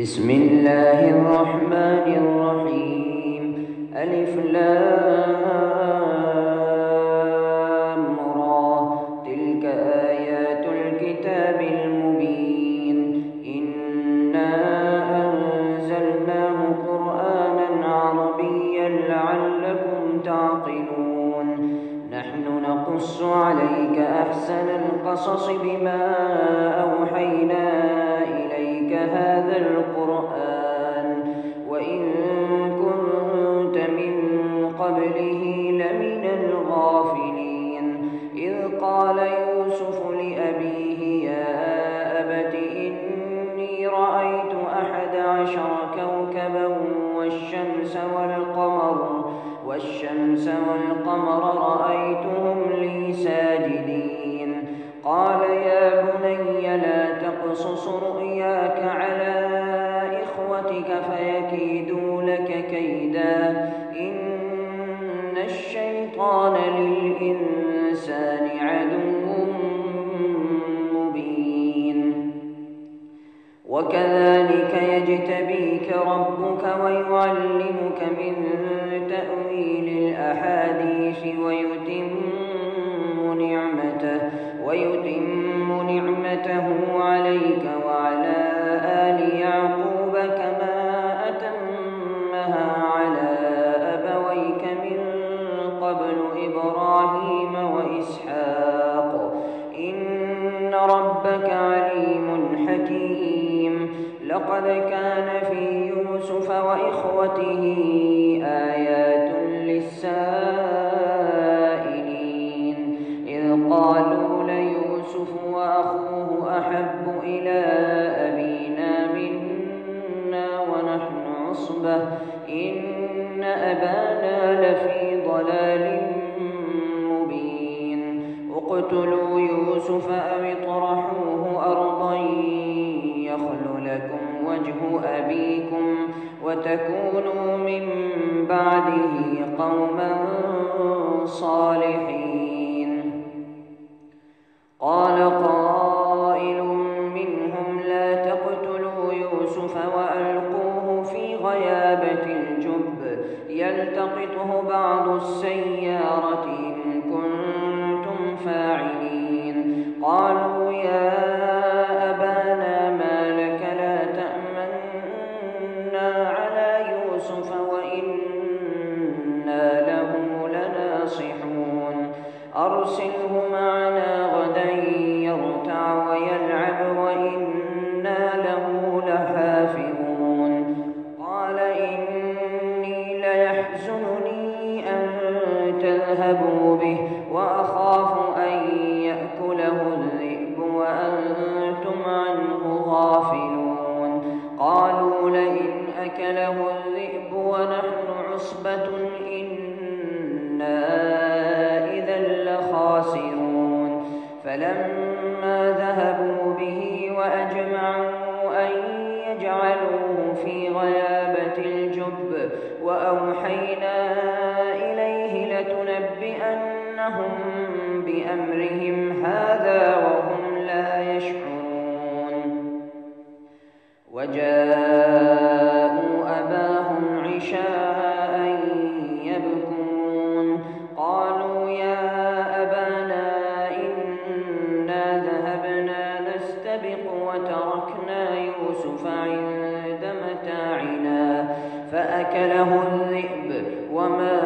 بسم الله الرحمن الرحيم. ألف لام را. تلك آيات الكتاب المبين. إنا أنزلناه قرآنا عربيا لعلكم تعقلون. نحن نقص عليك أحسن القصص بما أوحينا إليك هذا القرآن وإن كنت من قبله لمن الغافلين. إذ قال يوسف لأبيه يا أبت إني رأيت 11 كوكبا والشمس والقمر رأيتهم لي ساجدين. قال يا بني لا تقصص رؤياك على إخوتك فيكيدوا لك كيدا إن الشيطان للإنسان عدو مبين. وكذلك يجتبيك ربك ويعلمك من تأويل الأحاديث ويتم نعمته عليك وعلى آل يعقوب كما أتمها على أبويك من قبل إبراهيم وإسحاق إن ربك عليم حكيم. لقد كان في يوسف وإخوته آيات للسائلين إذ قالوا ليوسف وأخوه أحب إلى أبينا منا ونحن عصبة إن أبانا لفي ضلال مبين. اقتلوا يوسف أو اطرحوه أرضا يخل لكم وجه أبيكم وتكونوا من بعده قوما صالحين. قال قائل منهم لا تقتلوا يوسف وألقوه في غيابة الجب يلتقطه بعض السيارة إن كنتم فاعلين. قالوا يا أبانا ما لك لا تأمنا على يوسف وإنا له لناصحون. أرسله معنا غدا يرتع ويلعب وإنا له لحافظون. قال إني ليحزنني أن تذهبوا به وأخاف أن يأكله الذئب وأنتم عنه غافلون. قالوا لئن أكله الذئب ونحن عصبة إنا إذا لخاسرون. فلما ذهبوا به وأجمعوا أن يجعلوه في غيابة الجب وأوحينا إليه لتنبئنهم بأمرهم هذا وهم لا يشعرون. وجاءوا أباهم عشاء يبكون. قالوا يا أبانا إنا ذهبنا نستبق وتركنا يوسف عند متاعنا فأكله الذئب وما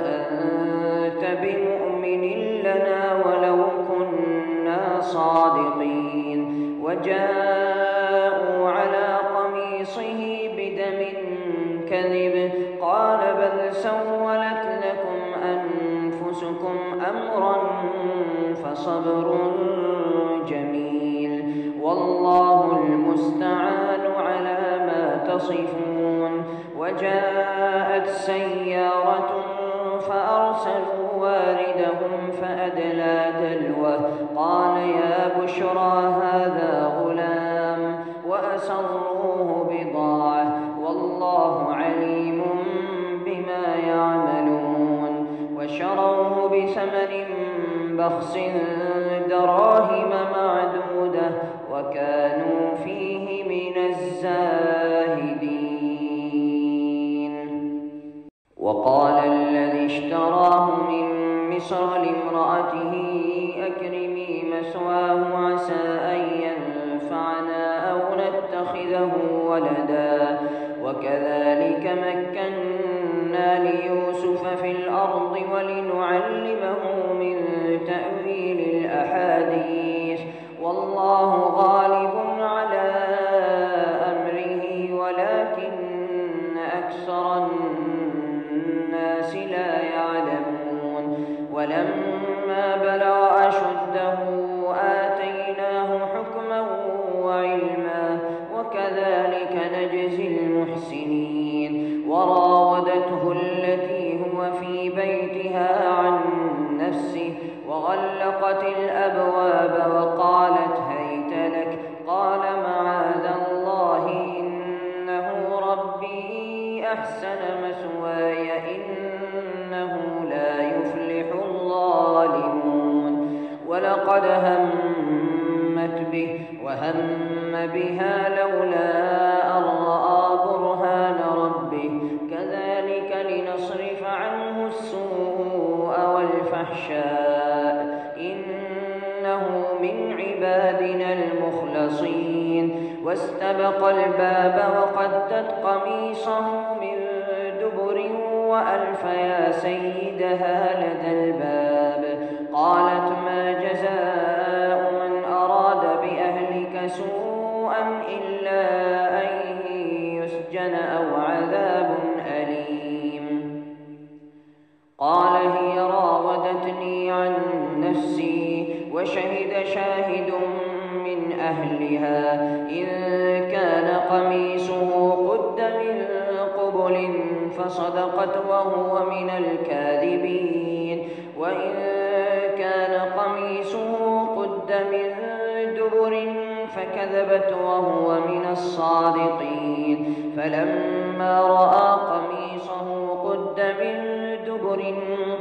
أنت بمؤمن لنا ولو كنا صادقين. وجاءوا على قميصه بدم كذب قال بل سولت لكم أنفسكم أمرا فصبر جميل والله المستعان على ما تصفون. وجاءت سيارة فأرسلوا واردهم فأدلى دلوه قال يا بشرى هذا غلام وأسروه بضاعة والله عليم بما يعملون. وشروه بثمن بخس دراهم معدودة وكانوا فيه من الزاهدين. وقال الذي اشتراه من مصر لامرأته أكرمي مثواه عسى أن ينفعنا أو نتخذه ولدا وكذلك مكنا ليوسف في الأرض ولنعلمه من تأويل الأحاديث والله غالب على أمره ولكن أكثر الناس لا يعلمون ولما بلغ أشده آتيناه حكما وعلما وكذلك نجزي المحسنين وراودته التي هو في بيتها عن نفسه وغلقت الأبواب وقالت هيت لك قال معاذ الله إنه ربي أحسن مثواي إنه لا يفلح الظالمون ولقد همت به وهم بها لولا أن رأى برهان ربه كذلك لنصرف عنه السوء والفحشاء إنه من عبادنا المخلصين واستبق الباب وقدت قميصه من دبر وألف يا سيدها لدى الباب قالت ما جزاء من أراد بأهلك سوءا إلا أن يسجن أو عذاب أليم قال هي راودتني عن نفسي وشهد شاهد من أهلها إن كان قميصه قد من قبل فصدقت وهو من الكاذبين وإن كان قميصه قد من دبر فكذبت وهو من الصادقين فلما رأى قميصه قد من دبر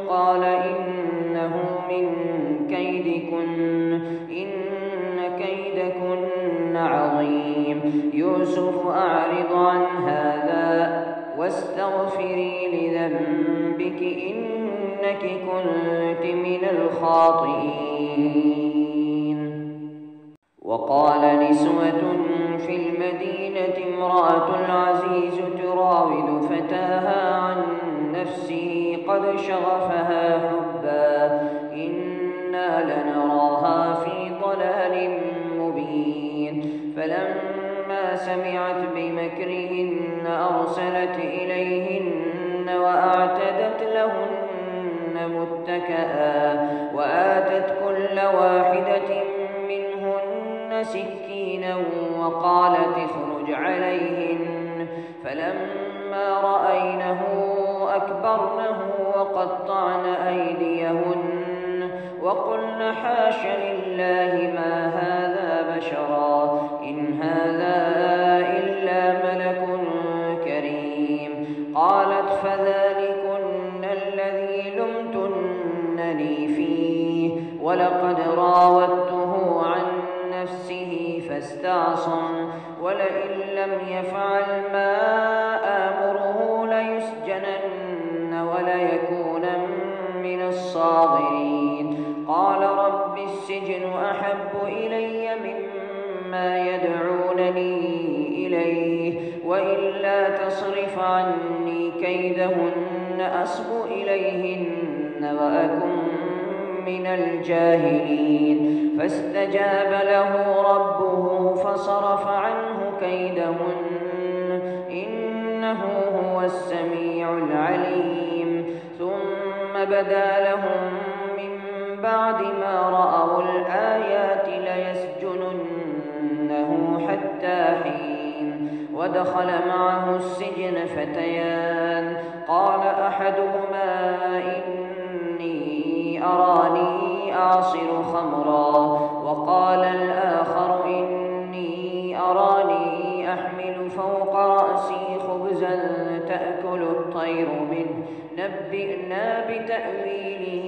قال إنه من كيدكن إن كيدكن عظيم يوسف أعرض عن هذا واستغفري لذنبك إنك كنت من الخاطئين وقال نسوة في المدينة امرأة العزيز تراود فتاها عن نفسه قد شغفها حبا إنا لنراها في ضلال مبين فلما سمعت بمكرهن أرسلت إليهن وأعتدت لهن متكئا وآتت كل واحدة منهن سكينا وقالت اخرج عليهن فلما رأينه أكبرنه وقطعن أيديهن وقلن حاش لله ما هذا بشرا إن هذا إلا ملك كريم قالت فذلكن الذي لمتنني فيه ولقد راودته عن نفسه فاستعصم ولئن لم يفعل ما آمره ليسجنن وليكونن من الصاغرين قال رب السجن أحب إلي مما يدعونني إليه وإلا تصرف عني كيدهن أصب إليهن وأكن من الجاهلين فاستجاب له ربه فصرف عنه كيدهن إنه هو السميع العليم ثم بدا لهم من بعد ما رأوا الآيات ليسجننه حتى حين ودخل معه السجن فتيان قال أحدهما إني أراني أعصر خمرا وقال الآخر إني أراني أحمل فوق رأسي خبزا تأكل الطير منه نبئنا بتأويله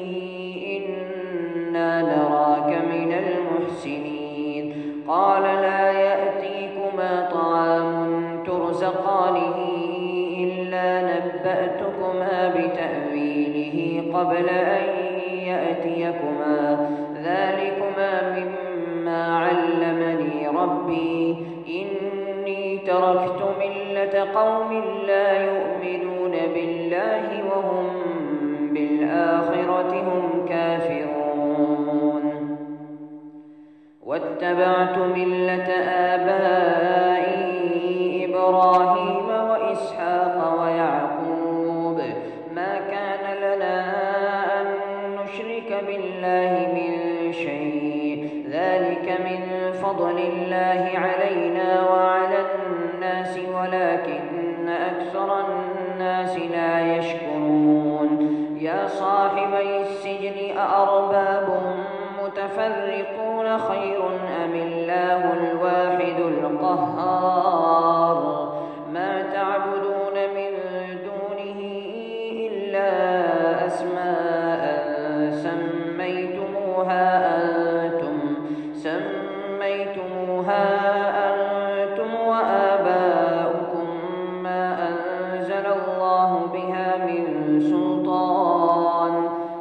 إنا نراك من المحسنين قال لا يأتيكما طعام ترزقانه إلا إلا نبأتكما بتأويله قبل أن يأتيكما ذلكما مما علمني ربي إني تركت ملة قوم لا يؤمنون بالله وهم بالآخرة هم كافرون واتبعت ملة آبائي إبراهيم وإسحاق ويعقوب ما كان لنا أن نشرك بالله من شيء ذلك من فضل الله علينا وعلى الناس ولكن أكثر الناس لا يشكرون يا صاحبي السجن أأرباب متفرقون خير أم الله الواحد القهار ما تعبدون من دونه إلا أسماء سميتموها أنتم وآباؤكم ما أنزل الله بها من سلطان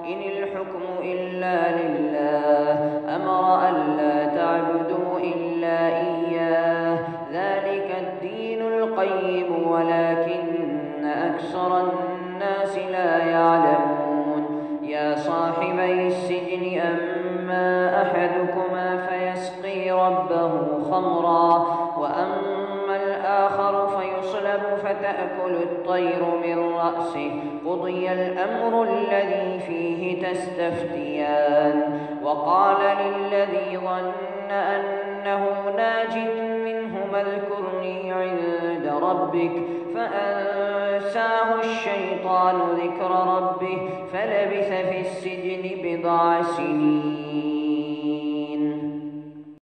إن الحكم إلا لله أمر ألا تعبدوا إلا إياه ذلك الدين القيم ولكن أكثر الناس لا يعلمون يا صاحبي السجن أما أحدكما فيسقي ربه خمرا وأما الآخر فيصلب فتأكل الطير من رأسه قضي الأمر الذي فيه تستفتيان وقال للذي ظن أنه ناج منهما اذكرني عند ربك فأنساه الشيطان ذكر ربه فلبث في السجن بضع سنين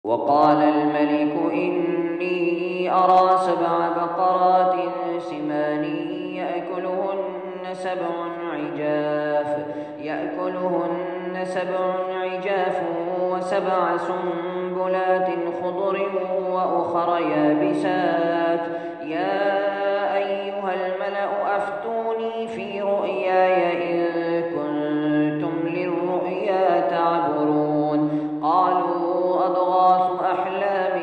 وقال الملك إني أرى 7 بقرات سمان يأكلهن سبع عجاف و7 سنبلات خضر وأخر يابسات يا أيها الملأ أفتوني في رؤياي إن كنتم للرؤيا تعبرون قالوا أضغاث أحلام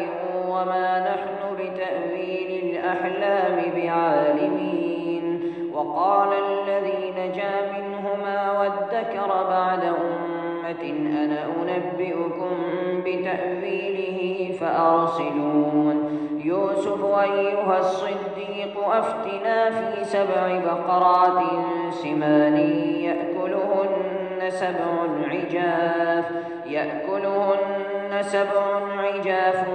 وما نحن بتأويل الأحلام بعالمين وقال الذي نجا منهما وادكر بعد أمة أنا أنبئكم بتأويله فأرسلون يوسف أيها الصديق أفتنا في 7 بقرات سمان يأكلهن 7 عجاف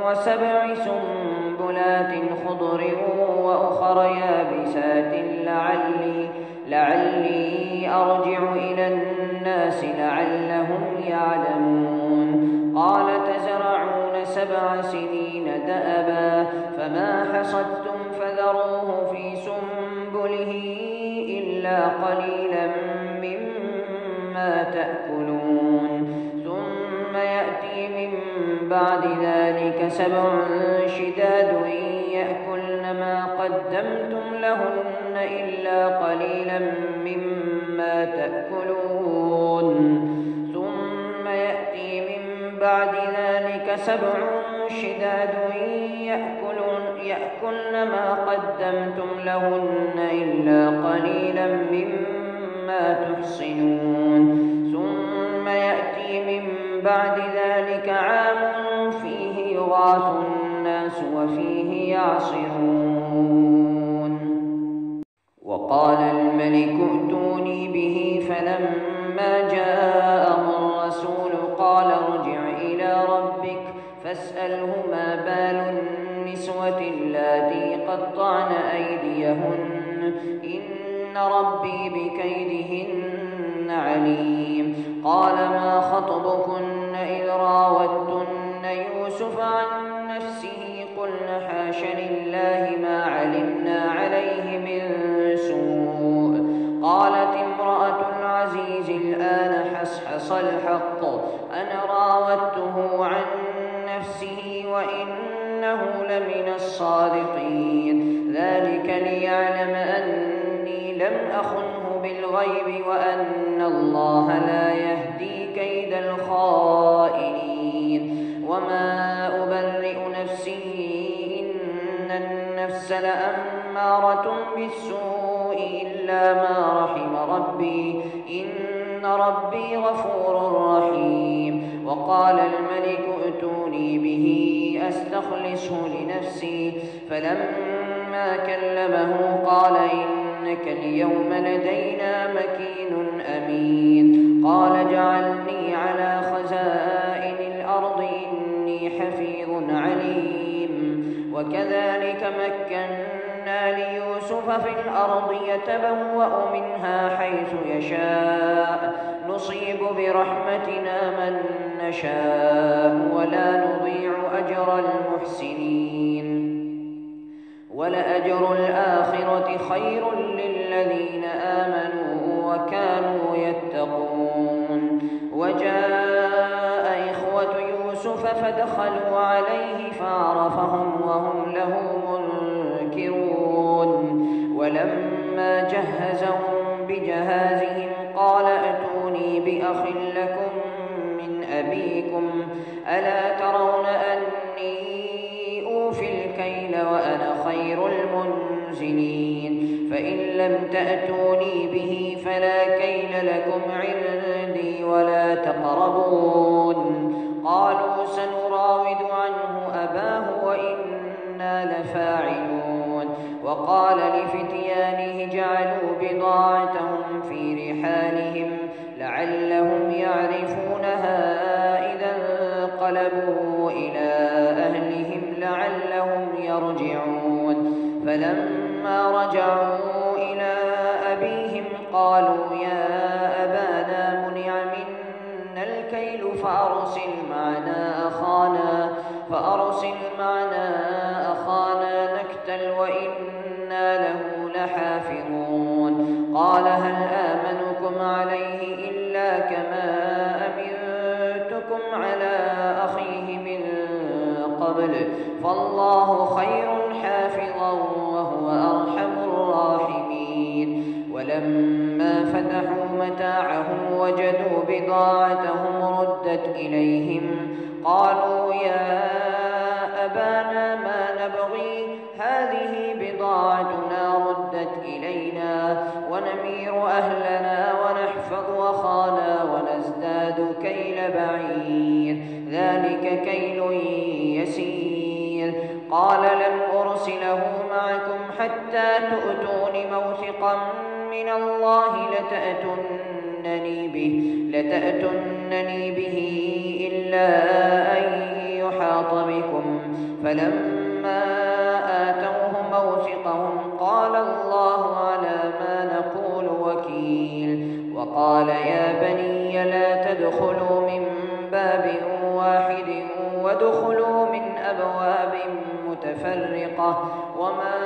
و7 سنبلات خضر وأخر يابسات لعلي أرجع إلى الناس لعلهم يعلمون قال تزرعون 7 سنين دأبا فما حصدتم فذروه في سنبله إلا قليلا مما تأكلون ثم يأتي من بعد ذلك 7 شداد يأكلن ما قدمتم لهن إلا قليلا مما تأكلون ثم يأتي من بعد ذلك 7 شداد يأكلن ما قدمتم لهن إلا قليلا مما تحصنون ثم يأتي من بعد ذلك عام فيه يغاث الناس وفيه يعصرون وقال الملك ائتوني به فلما جاءه الرسول قال ارجع إلى ربك فاسأله ما بال النسوة اللاتي قطعن أيديهن إن ربي بكيدهن عليم قال ما خطبكن إذ راوتن يوسف عن نفسه قلن حاش لله ما علمنا عليه من سوء قالت امرأة العزيز الآن حصحص الحق أنا راودته عن نفسه وإنه لمن الصادقين ذلك ليعلم أن الغيب وأن الله لا يهدي كيد الخائنين. وما أبرئ نفسي، إن النفس لأمارة بالسوء إلا ما رحم ربي، إن ربي غفور رحيم. وقال الملك ائتوني به أستخلصه لنفسي، فلما كلمه قال إنك اليوم لدينا مكين أمين. قال اجعلني على خزائن الأرض إني حفيظ عليم. وكذلك مكنا ليوسف في الأرض يتبوأ منها حيث يشاء، نصيب برحمتنا من نشاء ولا نضيع أجر المحسنين. ولأجر الآخرة خير للذين آمنوا وكانوا يتقون. وجاء إخوة يوسف فدخلوا عليه فعرفهم وهم له منكرون. ولما جهزهم بجهازهم قال ائتوني بأخ لكم من أبيكم، ألا ترون أني أوفي الكيل وأنا خير المنزلين؟ فإن لم تأتوني به فلا كيل لكم عندي ولا تقربون. قالوا سنراود عنه أباه وإنا لفاعلون. وقال لفتيانه جعلوا بضاعتهم في رحالهم لعلهم يعرفونها إذا انقلبوا إلى أهلهم لعلهم يرجعون. فلما رجعوا إلى أبيهم قالوا يا أبانا منع منا الكيل فأرسل معنا أخانا نكتل وإنا له لحافظون. قال هل آمنكم عليه إلا كما أمنتكم على أخيه من قبل، فالله خير حافظا وهو أرحم الراحمين. ولما فتحوا متاعهم وجدوا بضاعتهم ردت إليهم قالوا يا أبانا ما نبغي، هذه بضاعتنا ردت إلينا ونمير أهلنا ونحفظ أخانا ونزداد كيل بعير، ذلك كيل يسير. قال لن أرسله معكم حتى تؤتون موثقا من الله لتأتنني به إلا أن يحاط بكم. فلما آتوه موثقهم قال الله على ما نقول وكيل. وقال يا بني لا تدخلوا من باب واحد وادخلوا من أبواب متفرقة، وما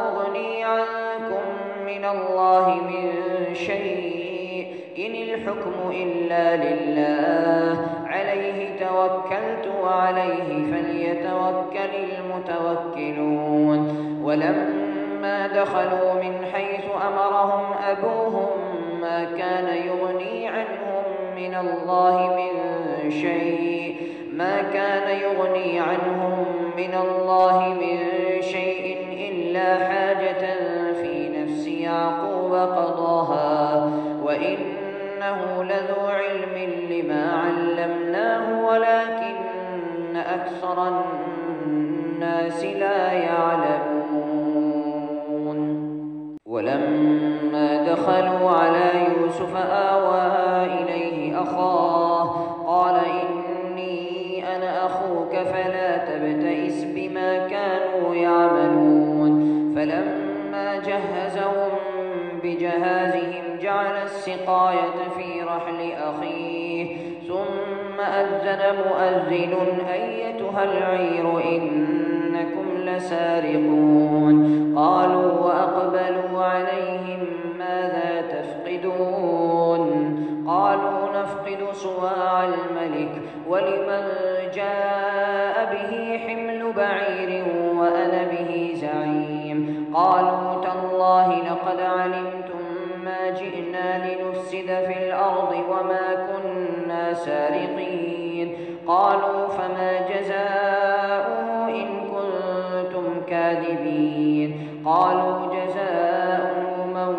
أغني عنكم من الله من شيء، إن الحكم إلا لله، عليه توكلت وعليه فليتوكل المتوكلون. ولما دخلوا من حيث أمرهم أبوهم ما كان يغني عنهم من الله من شيء إلا حاجة في نفس يعقوب قضاها، وإنه لذو علم لما علمناه ولكن أكثر الناس لا يعلمون. ولما دخلوا على يوسف آوى إليه أخاه قال إني أنا أخوك فلا تبتئس بما كانوا يعملون. فلما جهزهم بجهازهم جعل السقاية في رحل أخيه، ثم أذن مؤذن أيتها العير إنكم لسارقون. قالوا وأقبلوا عليهم ماذا تفقدون؟ قالوا نفقد صواع الملك ولمن جاء به حمل بعير وأنا به زعيم. قالوا تالله لقد علمتم إنما جئنا لنفسد في الأرض وما كنا سارقين. قالوا فما جزاؤه إن كنتم كاذبين. قالوا جزاؤه من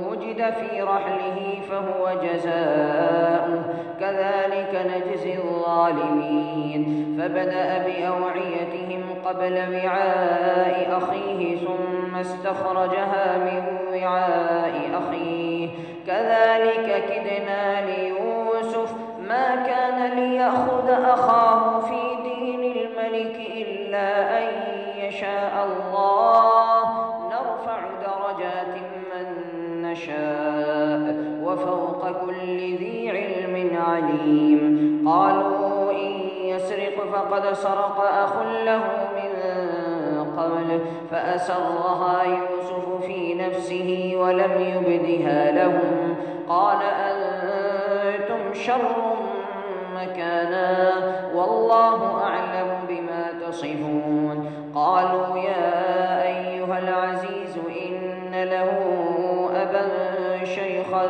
وجد في رحله فهو جزاؤه كذلك نجزي الظالمين. فبدأ بأوعيتهم قبل وعاء أخيه ثم استخرجها من وعاء أخيه كذلك كدنا ليوسف ما كان ليأخذ أخاه في دين الملك إلا أن يشاء الله نرفع درجات من نشاء وفوق كل ذي علم عليم. قالوا إن يسرق فقد سرق أخ له من قبل فأسرها يوسف في نفسه ولم يبدها لهم. قال أنتم شر مكانا والله أعلم بما تصفون. قالوا يا أيها العزيز إن له أبا شيخا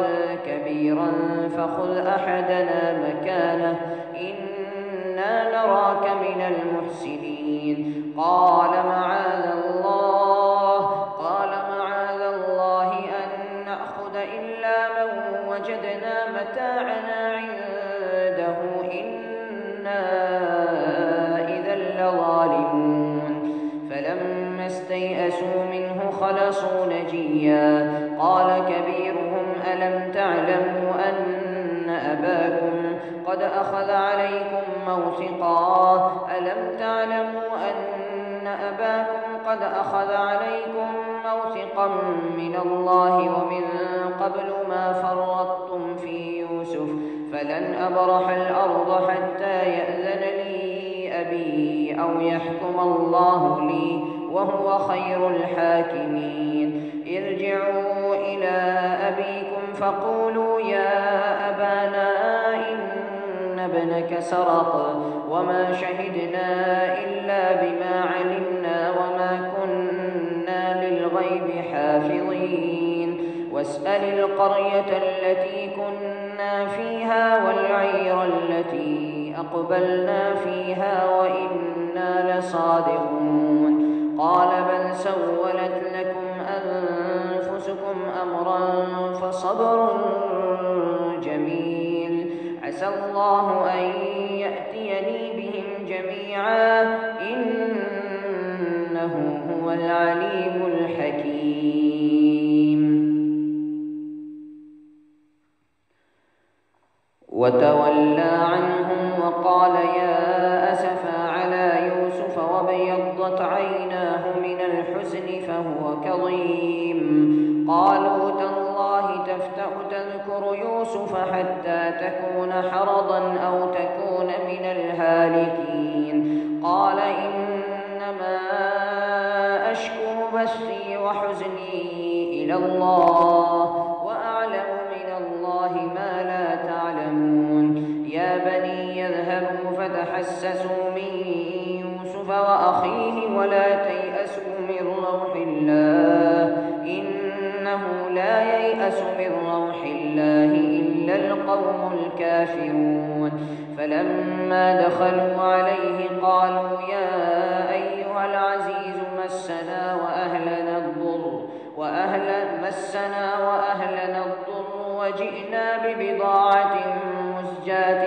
كبيرا فخذ أحدنا مكانه إنا نراك من المحسنين. قال معاذ الله أن نأخذ إلا من وجدنا متاعنا عنده إنا إذا لظالمون. فلما استيئسوا منه خلصوا نجيا. قال كبيرهم ألم تعلموا أن أباكم قد أخذ عليكم موثقا من الله ومن قبل ما فرطتم في يوسف فلن أبرح الأرض حتى يأذن لي أبي أو يحكم الله لي وهو خير الحاكمين. ارجعوا إلى أبيكم فقولوا يا أبانا إن ابنك سرق وما شهدنا إلا بما علمنا وما كنا للغيب حافظين. واسأل القرية التي كنا فيها والعير التي أقبلنا فيها وإنا لصادقون. قال بل سولت لكم أنفسكم أمرا فصبر جميل عسى الله أن يأتيني بهم جميعا إنه هو العليم الحكيم. وتولى عنهم وقال يا أسفا على يوسف وابيضت عيناه من الحزن فهو كظيم. قالوا تالله تفتأ تذكر يوسف حتى تكون حرضا أو تكون من الهالكين. قال إنما أشكو بثي وحزني إلى الله وأعلم من الله ما لا تعلمون. يا بني يذهبوا فتحسسوا من يوسف وأخيه ولا تيأسوا من روح الله إنه لا ييأس من روح الله إلا القوم الكافرون. فلما دخلوا عليه قالوا يا أيها العزيز مسنا وأهلنا الضر وجئنا ببضاعة مزجاة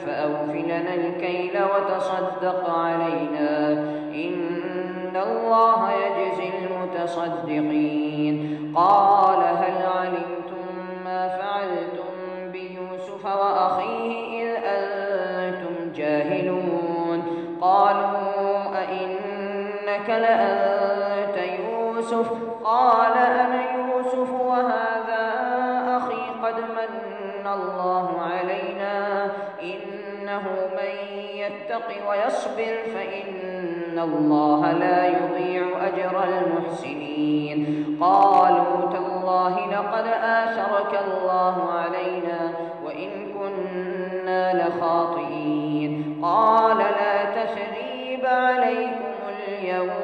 فأوف لنا الكيل وتصدق علينا إن الله يجزي المتصدقين. قال هل علمتم ما فعلتم بيوسف وأخيه إذ أنتم جاهلون. قالوا أئنك لأنت يوسف؟ قال أنا يوسف وهذا أخي قد من الله علينا إنه من يتق ويصبر فإن الله لا يضيع أجر المحسنين. قالوا تالله لقد آثرك الله علينا وإن كنا لخاطئين. قال لا تثريب عليكم اليوم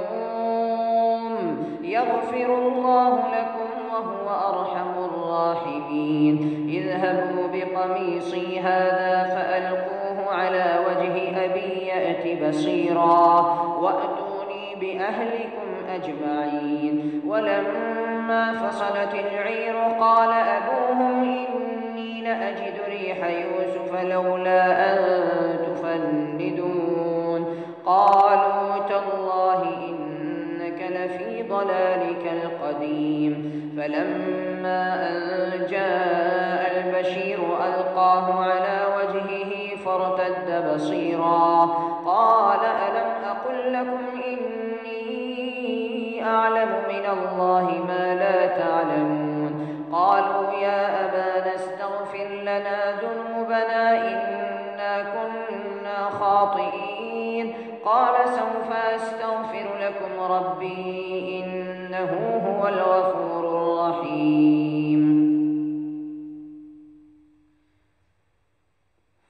يغفر الله لكم وهو أرحم الراحمين اذهبوا بقميصي هذا فألقوه على وجه أبي يأت بصيرا وأتوني بأهلكم أجمعين ولما فصلت العير قال أبوهم إني لأجد ريح يوسف لولا أن تفندون قالوا تالله إنك لفي ضلالك القديم فلما أن جاء البشير ألقاه على وجهه فارتد بصيرا قال ألم أقل لكم إني أعلم من الله ما لا تعلمون قالوا يا أبانا استغفر لنا ذنوبنا إنا كنا خاطئين قال سوف أستغفر لكم ربي إنه هو الغفور الرحيم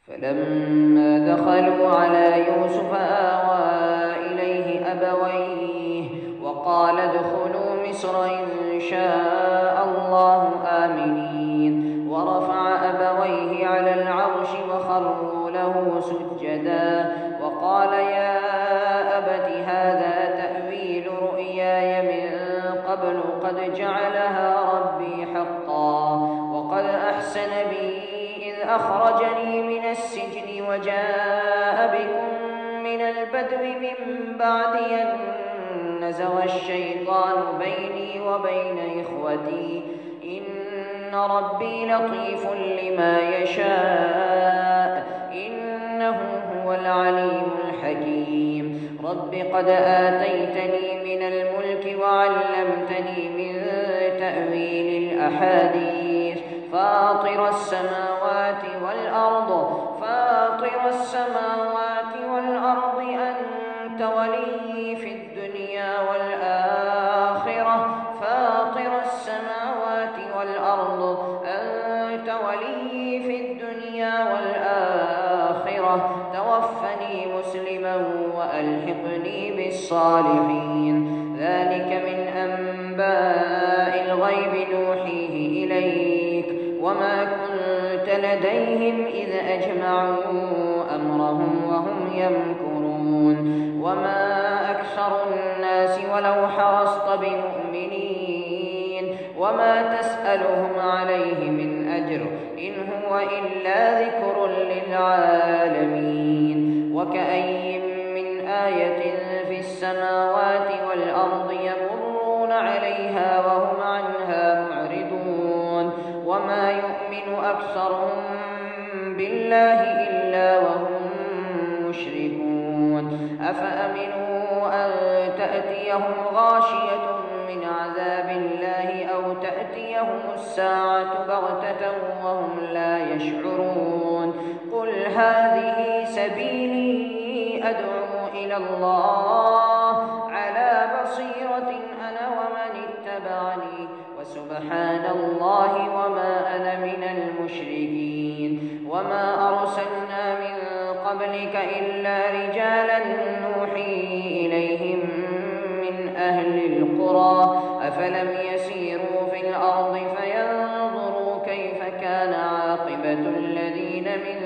فلما دخلوا على يوسف آوى إليه أبويه وقال ادخلوا مصر إن شاء الله آمنين ورفع أبويه على العرش وخروا له سجدا وقال يا أبت هذا تأويل رؤياي من قبل قد جعلها ربي حقا وقد أحسن بي إذ أخرجني من السجن وجاء بكم من البدو من بعد أن نزغ الشيطان بيني وبين إخوتي إن ربي لطيف لما يشاء إنه هو العليم الحكيم رب قد آتيتني من الملك وعلمتني من تأويل الأحاديث فاطر السماوات والأرض أنت ولي في الدنيا والآخرة توفني مسلما وألحقني بالصالحين ذلك من أنباء الغيب نوحيه إليك وما كنت لديهم إذ أجمعوا أمرهم وهم يمكرون وما أكثر الناس ولو حرصت بمؤمنين وما تسألهم عليه من أجر إن هو إلا ذكر للعالمين وكأي من آية في السماوات والأرض يمرون عليها وهم عنها معرضون وما يؤمن أكثرهم بالله إلا وهم مشركون أفأمنوا أن تأتيهم غاشية من عذاب الله أو تأتيهم الساعة بغتة وهم لا يشعرون قل هذه سبيلي أدعو إلى الله على بصيرة أنا ومن اتبعني وسبحان الله وما أنا من المشركين وما أرسلنا من قبلك إلا رجالا نوحي إليهم من أهل القرى أفلم يسيروا في الأرض فينظروا كيف كان عاقبة الذين من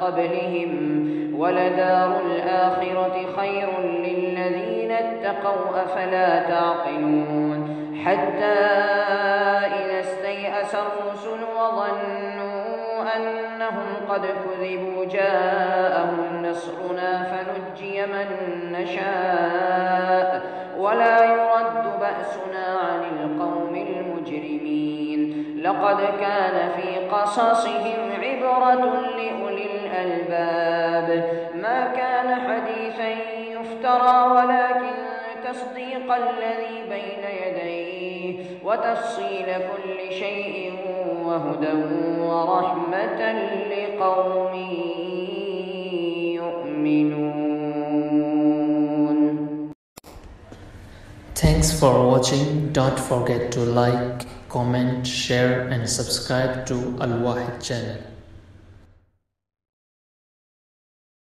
قبلهم ولدار الآخرة خير للذين اتقوا أفلا تعقلون حتى إذا استيأس الرسل وظنوا أنهم قد كذبوا جاءهم نصرنا فنجي من نشاء ولا يرد بأسنا عن القوم المجرمين لقد كان في قصصهم عبرة لأولي الألباب ما كان حديثا يفترى ولكن تصديق الذي بين يديه وتفصيل كل شيء وهدى ورحمة لقوم يؤمنون. Thanks for watching. Don't forget to like, comment, share and subscribe to Al Wahid channel.